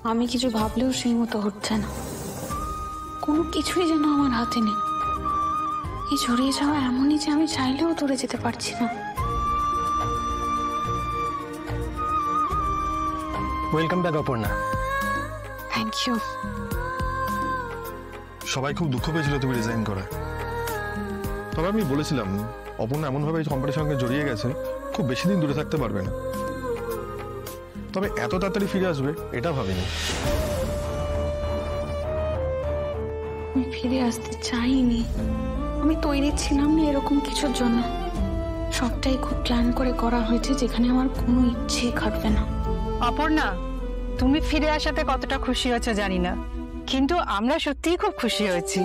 আমি কিছু ভাবলেও সেই মতো হচ্ছে না, কোনো কিছুই যেন আমার হাতে নেই। এই জড়িয়ে যাওয়া এমনই যে আমি চাইলেও দূরে যেতে পারছি না। Welcome back Aparna. Thank you. সবাই খুব দুঃখ পেয়েছিল তুমি রিজাইন করা, তবে আমি বলেছিলাম অপর্ণা এমনভাবে এই কোম্পানির সঙ্গে জড়িয়ে গেছে খুব বেশি দিন দূরে থাকতে পারবে না, তবে এত তাড়াতাড়ি ফিরে আসবে এটা ভাবিনি। আমি ফিরে আসতে চাইনি, আমি তৈরি ছিলাম না এরকম কিছুর জন্য। সবটাই খুব প্ল্যান করে করা হয়েছে, যেখানে আমার কোনো ইচ্ছে খাটবে না। অপর্ণা, তুমি ফিরে আসাতে কতটা খুশি হয়েছে জানি না, কিন্তু আমরা সত্যিই খুব খুশি হয়েছি।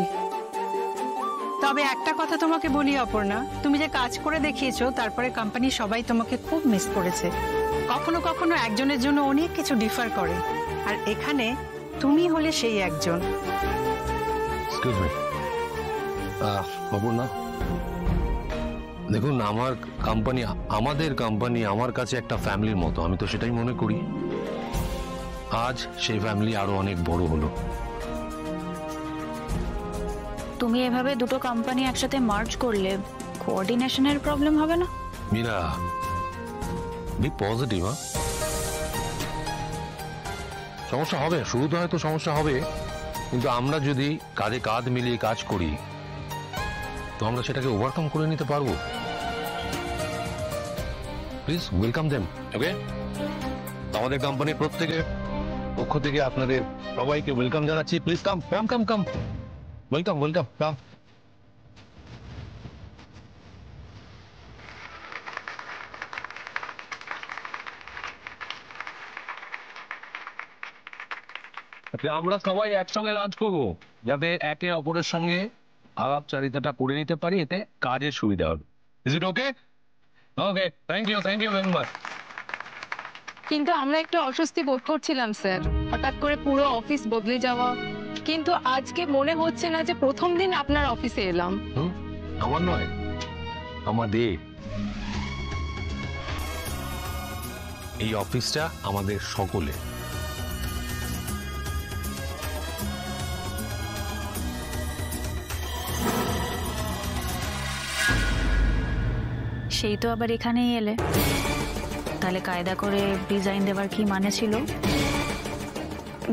তবে একটা কথা তোমাকে বলি অপর্ণা, তুমি যে কাজ করে দেখিয়েছো তারপরে কোম্পানি সবাই তোমাকে খুব মিস করেছে। কখনো কখনো একজনের জন্য অনেক কিছু ডিফার করে, আর এখানে তুমি হলে সেই একজন। এক্সকিউজ মি অপর্ণা, দেখুন আমার কোম্পানি, আমাদের কোম্পানি আমার কাছে একটা ফ্যামিলির মতো, আমি তো সেটাই মনে করি। আজ সেই ফ্যামিলি আরো অনেক বড় হলো। তুমি এভাবে দুটো কোম্পানি একসাথে মার্জ করলে কোঅর্ডিনেশনের প্রবলেম হবে না? Meera, B positive. সমস্যা হবে, শুরুতে হয়তো সমস্যা হবে, কিন্তু আমরা যদি কাঁধে কাঁধ মিলিয়ে কাজ করি তো আমরা সেটাকে ওভারকাম করে নিতে পারবো। Please welcome them. ওকে, আমাদের কোম্পানির প্রত্যেকের পক্ষ থেকে আপনাদের সবাইকে ওয়েলকাম জানাচ্ছি। Please come come come come, welcome welcome, come. আমরা সবাই একসঙ্গে লাঞ্চ করবো, যাতে একে অপরের সঙ্গে আলাপচারিতাটা করে নিতে পারি, এতে কাজের সুবিধা হবে। Is it okay? Okay, thank you very much. কিন্তু আমরা একটু অস্বস্তি বোধ করছিলাম স্যার, হঠাৎ করে পুরো অফিস বদলে যাওয়া। কিন্তু আজকে মনে হচ্ছে না যে প্রথম দিন আপনার অফিসে এলাম। আমার নয়, আমাদের। এই অফিসটা আমাদের সকলে। সেই তো আবার এখানেই এলে, তাহলে কায়দা করে রিজাইন দেওয়ার কি মানে ছিল?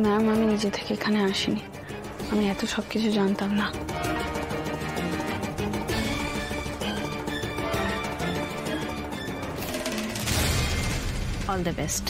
ম্যাম, আমি নিজে থেকে এখানে আসিনি, আমি এত সবকিছু জানতাম না। All the best.